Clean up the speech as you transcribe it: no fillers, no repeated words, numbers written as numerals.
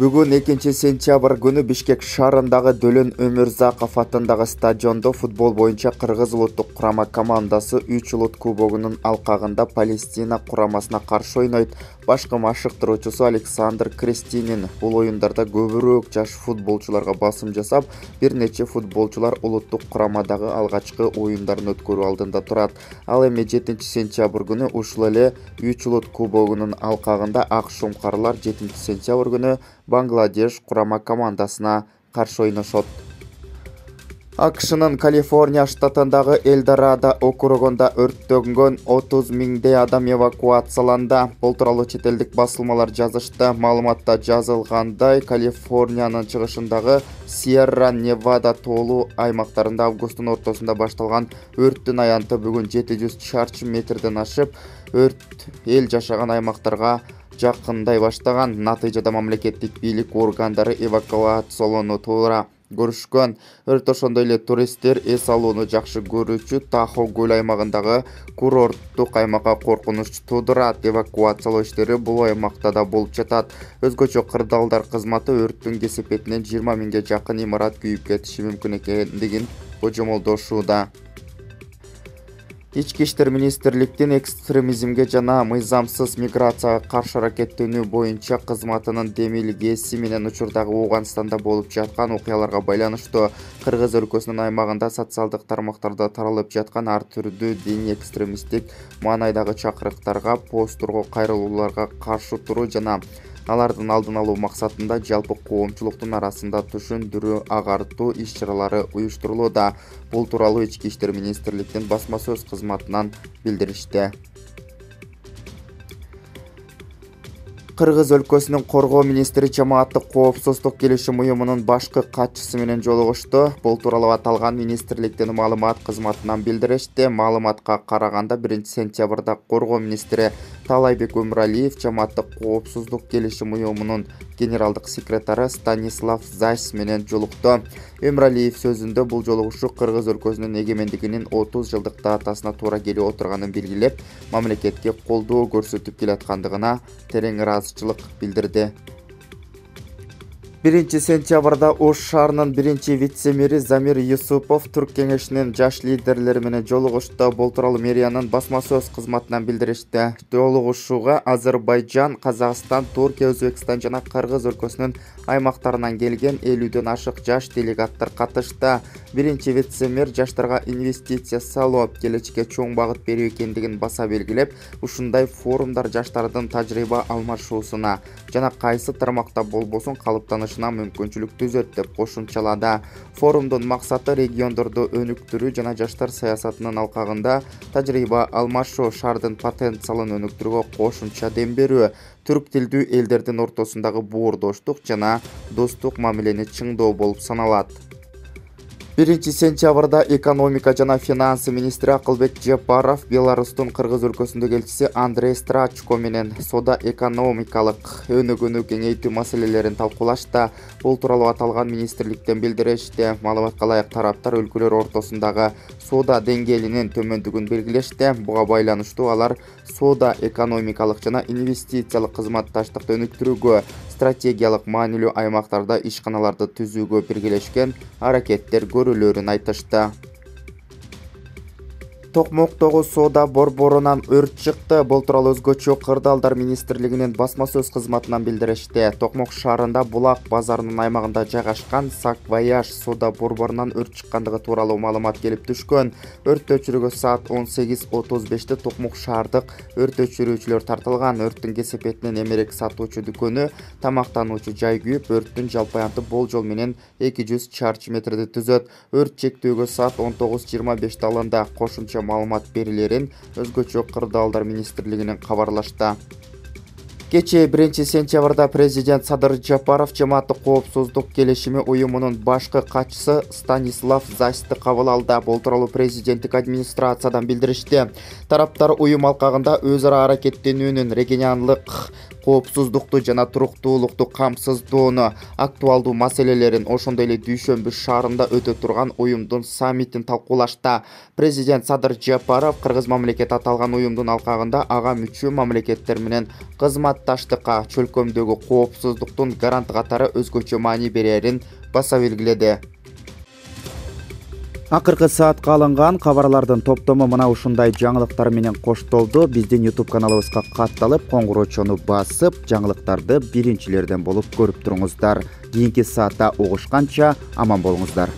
Бүгін 2 сентябрь күні Бишкек шаарындагы Дөлөн Өмүрзаков атындагы стадиондо футбол боюнча Кыргыз улуттук курама командасы 3 улут кубогунун алкагында Палестина курамасына каршы ойнойт. Башкы машыктыруучусу Александр Крестинин бул оюндарда көбүрөөк жаш футболчуларга басым жасап, бир нече футболчулар улуттук курамадагы алгачкы оюндарын өткөрүү алдында турат. Ал эми 7 сентябрь күнү ушул эле 3 улут кубогунун алкагында ак шумкарлар 7 сентябрь күнү Бангладеш курама командасына каршы ойношот. АКШнын Калифорния штатындагы Элдорадо округунда өрттөнгөн 30 миңдей адам эвакуацияланды. Бул тууралуу чет элдик басылмалар жазышты. Маалыматта жазылгандай, Калифорниянын чыгышындагы Сьерра Невада тоолуу аймактарында августтун ортосунда башталган өрттүн аянты бүгүн 700 чарчы метрден ашып, өрт эл жашаган аймактарга жакындай баштаган. Натыйжада мамлекеттик бийлик органдары эвакуациялоону туура көрүшкөн. Өрт ошондой эле туристтер эс алууну жакшы көрүүчү Тахо көл аймагындагы курорттук аймакка коркунуч туудурат. Эвакуациялоо иштери бул аймакта да болуп жатат. Өзгөчө кырдаалдар кызматы өрттүн кесепетинен 20 миңге жакын имарат күйүп кетиши мүмкүн экендигин божомолдошууда. Ички иштер министрликтин экстремизмге жана мыйзамсыз миграцияга каршы аракеттенүү боюнча кызматынын демилгеси менен учурдагы Ооганстанда болуп жаткан окуяларга байланыштуу Кыргыз өлкөсүнүн аймагында социалдык тармактарда таралып жаткан ар түрдүү диний экстремисттик маанайдагы чакырыктарга, посттурго, кайрылууларга каршы туруу жана алардын алдын алуу максатында жалпы коомчулуктун арасында түшүндүрүү агартуу иш-чаралары уюштурулууда. Бул тууралуу Ички иштер министрликтин басма сөз кызматынан билдиришти. Кыргыз өлкөсүнүн коргоо министри жамааттык коопсуздук келишим уюмунун башкы катчысы менен жолугушту. Бул тууралуу аталган министрликтин маалымат кызматынан билдиришти. Маалыматка караганда 1 сентябрда коргоо министри Таалайбек Өмүралиев жамааттык коопсуздук келишим уюмунун генералдык секретары Станислав Зайс менен жолукту. Өмүралиев сөзүндө бул жолугушуу Кыргыз өлкөсүнүн эгемендигинин 30 жылдык датасына туура келип отурганын белгилеп, мамлекетке колдоо көрсөтүп келаткандыгына терең ыраазычылык билдирди. 1 сентябрда Ош шаарынын 1-вице-мэри Замир Юсупов Түрк кеңешинин жаш лидерлери менен жолугушту. Бул тууралуу мэриянын басма сөз кызматынан билдиришти. Жолугушууга Азербайжан, Казакстан, Туркия, Өзбекстан жана Кыргыз өлкөсүнүн аймактарынан келген 50ден ашык жаш делегаттар катышты. 1-вице-мэр жаштарга инвестиция салуу, келечекке чоң багыт берүү экендигин баса белгилеп, ушундай форумдар жаштардын тажрыйба алмашуусуна жана кайсы тармакта болбосун калыптанышына мүмкүнчүлүк түзөт деп кошумчалады. Форумдун максаты региондорду өнүктүрүү жана жаштар саясатынын алкагында тажрыйба алмашуу, шаардын потенциалын өнүктүрүүгө кошумча дем берүү, түрк тилдүү элдердин ортосундагы боордоштук жана достук мамилени чыңдоо болуп саналат. 1 сентябрда экономика жана финансы министри Акылбек Жапаров Беларустун Кыргыз өлкөсүндөгү элчиси Андрей Страчко менен соода экономикалык өнүгүүнү кеңейтүү маселелерин талкуулашты. Бул тууралуу аталган министрликтен билдиришти. Маалыматка ылайык тараптар өлкөлөр ортосундагы соода деңгээлинин төмөндүгүн белгилешти. Буга байланыштуу алар соода экономикалык жана инвестициялык кызматташтыкты өнүктүрүүгө, стратегиялык маанилүү аймактарда ишканаларды түзүүгө биргелешкен аракеттер көрүлөрүн айтышты. Токмоктогу соода борборунан өрт чыкты. Бул тууралуу өзгөчө кырдаалдар министрлигинин басма сөз кызматынан билдиришти. Токмок шаарында Булак базарынын аймагында жайгашкан Саквояж соода борборунан өрт чыккандыгы тууралуу маалымат келип түшкөн. Өрт өчүрүүгө саат 18:35 Токмок шаардык өрт өчүрүүчүлөр тартылган. Өрттүн кесепетинен эмерек сатуучу дүкөнү, тамактануучу жай күйүп, өрттүн жалпы аянты болжол менен 200 чарчы метрди түзөт. Өрт чектөөгө саат 19:25 алында кошумча маалымат берилерин өзгөчө кырдаалдар министрлигинен кабарлашты. Кечээ 1 сентябрда президент Садыр Жапаров жамааттык коопсуздук келишими уюмунун башкы катчысы Станислав Зайсты кабыл алды. Бул тууралуу президенттик администрациядан билдиришти. Тараптар уюм алкагында өз ара аракеттенүүнүн регионалдык коопсуздукту жана туруктуулукту камсыздоону, актуалдуу маселелерин, ошондой эле Дүйшөмбү шаарында өтө турган уюмдун саммитин талкуулашты. Президент Садыр Жапаров Кыргыз мамлекети аталган уюмдун алкагында ага мүчө мамлекеттер менен кызматташтыкка, чөлкөмдөгү коопсуздуктун гаранты катары өзгөчө маани берерин баса белгиледи. Акыркы саатка алынган кабарлардын топтому мына ушундай жаңылыктар менен коштолду. Биздин YouTube каналыбызга катталып, коңгурочону басып, жаңылыктарды биринчилерден болуп көрүп туруңуздар. Кийинки саатта угушканча аман болуңуздар.